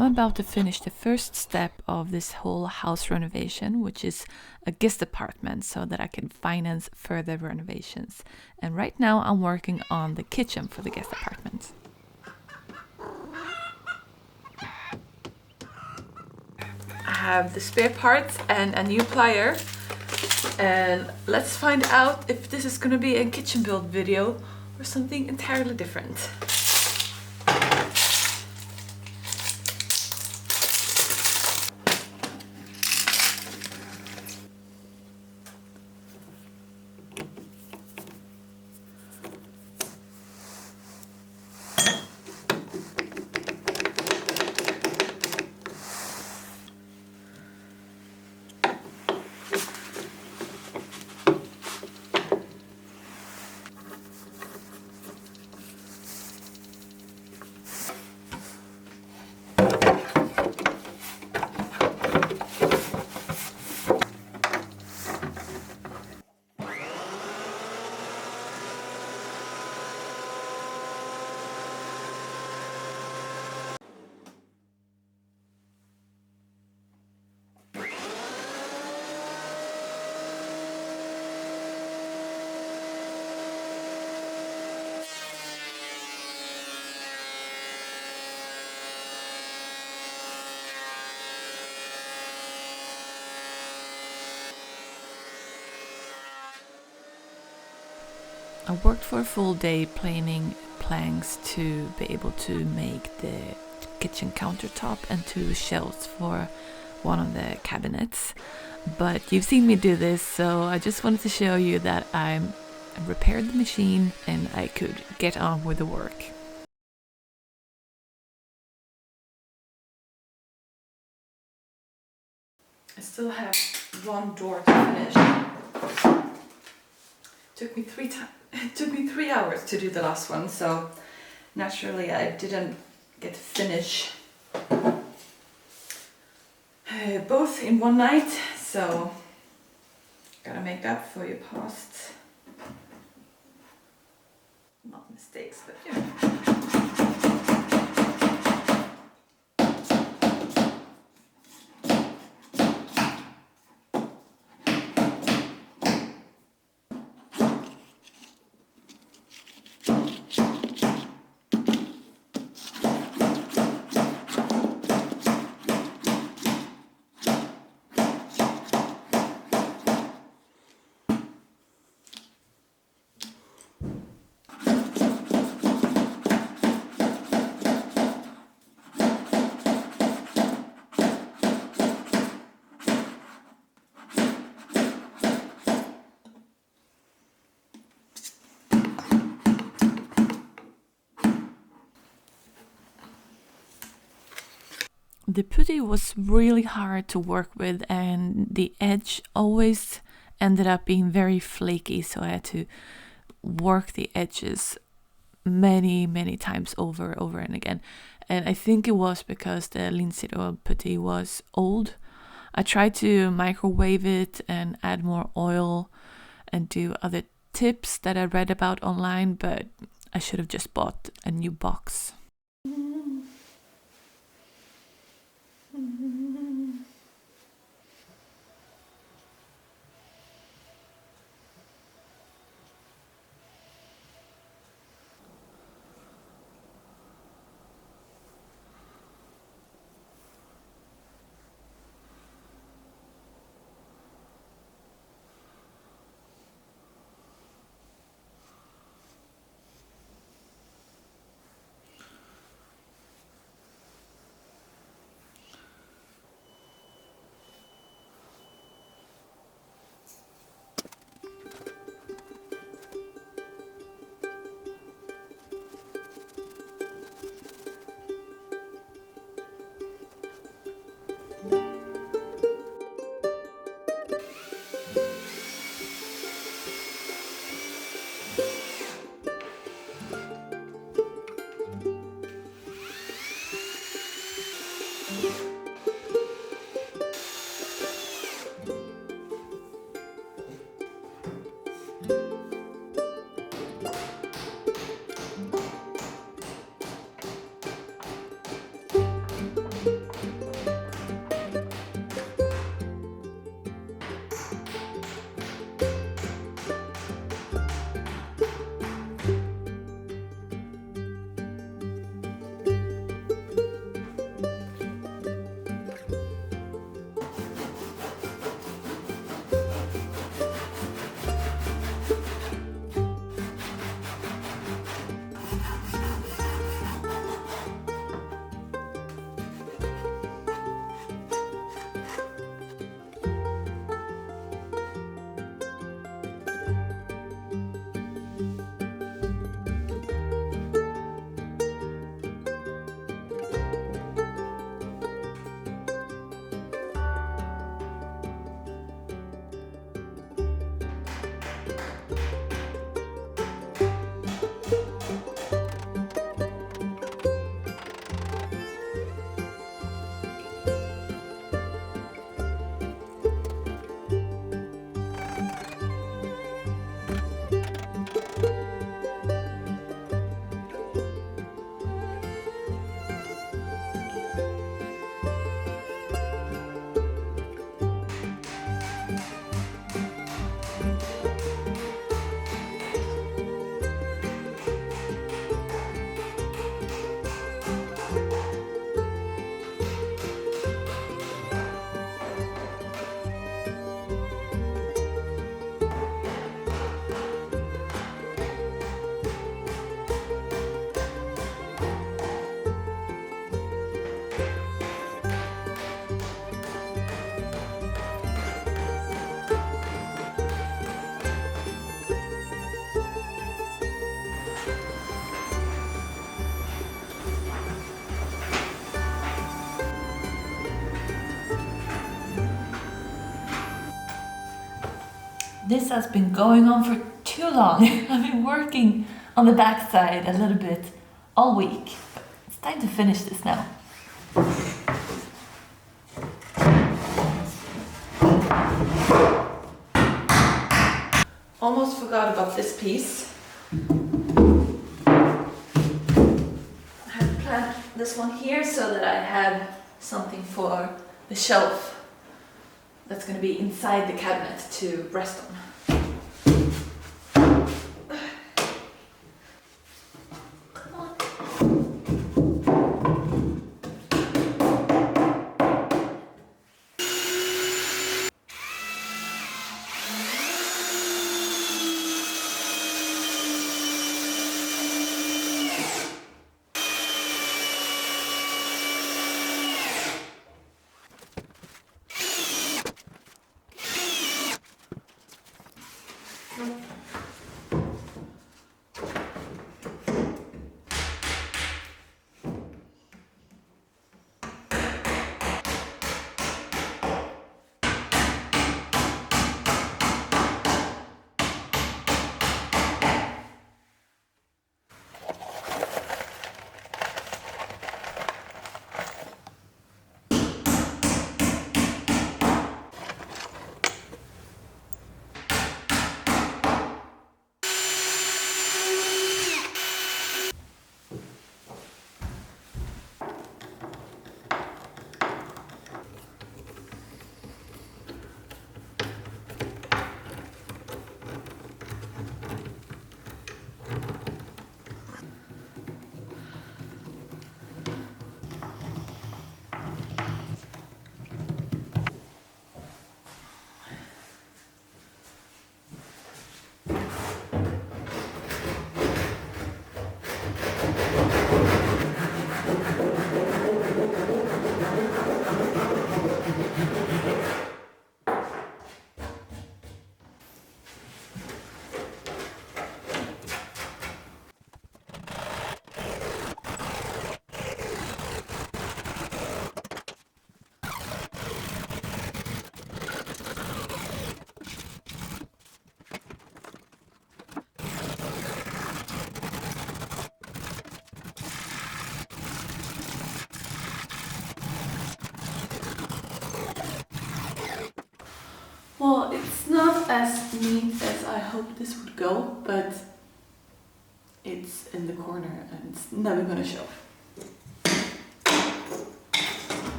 I'm about to finish the first step of this whole house renovation, which is a guest apartment so that I can finance further renovations. And right now I'm working on the kitchen for the guest apartment. I have the spare parts and a new plier. And let's find out if this is going to be a kitchen build video or something entirely different. I worked for a full day planing planks to be able to make the kitchen countertop and 2 shelves for one of the cabinets. But you've seen me do this, so I just wanted to show you that I repaired the machine and I could get on with the work. I still have one door to finish. It took me 3 hours to do the last one, so naturally I didn't get to finish both in one night, so gotta make up for your past, not mistakes, but you know. The putty was really hard to work with and the edge always ended up being very flaky, so I had to work the edges many times over and again. And I think it was because the linseed oil putty was old. I tried to microwave it and add more oil and do other tips that I read about online, but I should have just bought a new box. This has been going on for too long. I've been working on the back side a little bit all week. It's time to finish this now. Almost forgot about this piece. I have planned this one here so that I have something for the shelf that's going to be inside the cabinet to rest on. Well, it's not as neat as I hoped this would go, but it's in the corner and it's never gonna show.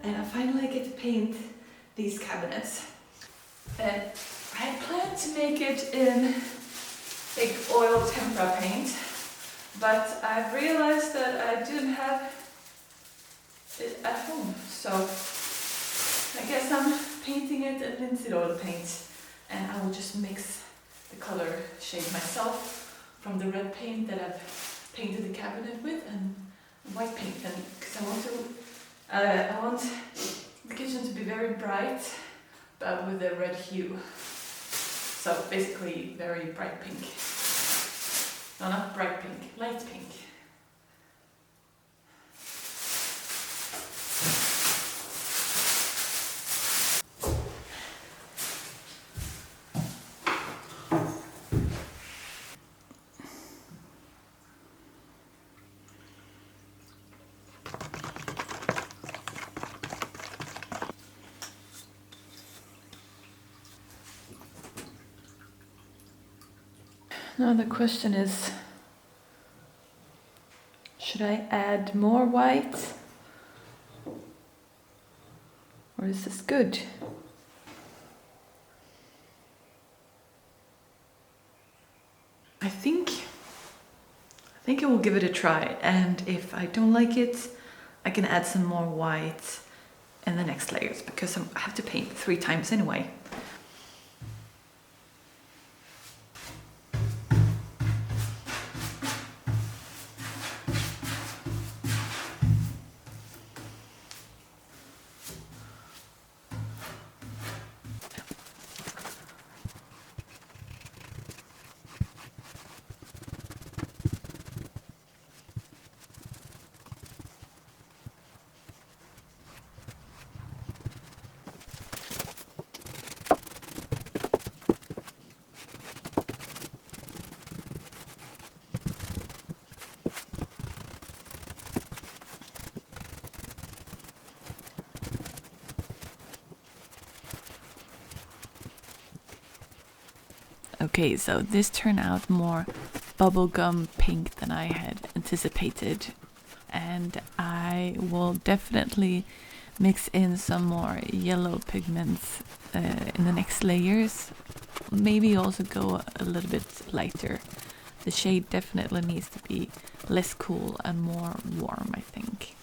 And I finally get to paint these cabinets. And I had planned to make it in big oil tempera paint, but I've realized that I didn't have it at home, so I guess I'm painting it in linseed oil paint, and I will just mix the color shade myself from the red paint that I've painted the cabinet with, and white pink then, because I want the kitchen to be very bright, but with a red hue. So basically very bright pink. No, not bright pink, light pink. Now the question is, should I add more white? Or is this good? I think I will give it a try, and if I don't like it, I can add some more white in the next layers, because I have to paint 3 times anyway. Okay, so this turned out more bubblegum pink than I had anticipated, and I will definitely mix in some more yellow pigments in the next layers. Maybe also go a little bit lighter. The shade definitely needs to be less cool and more warm, I think.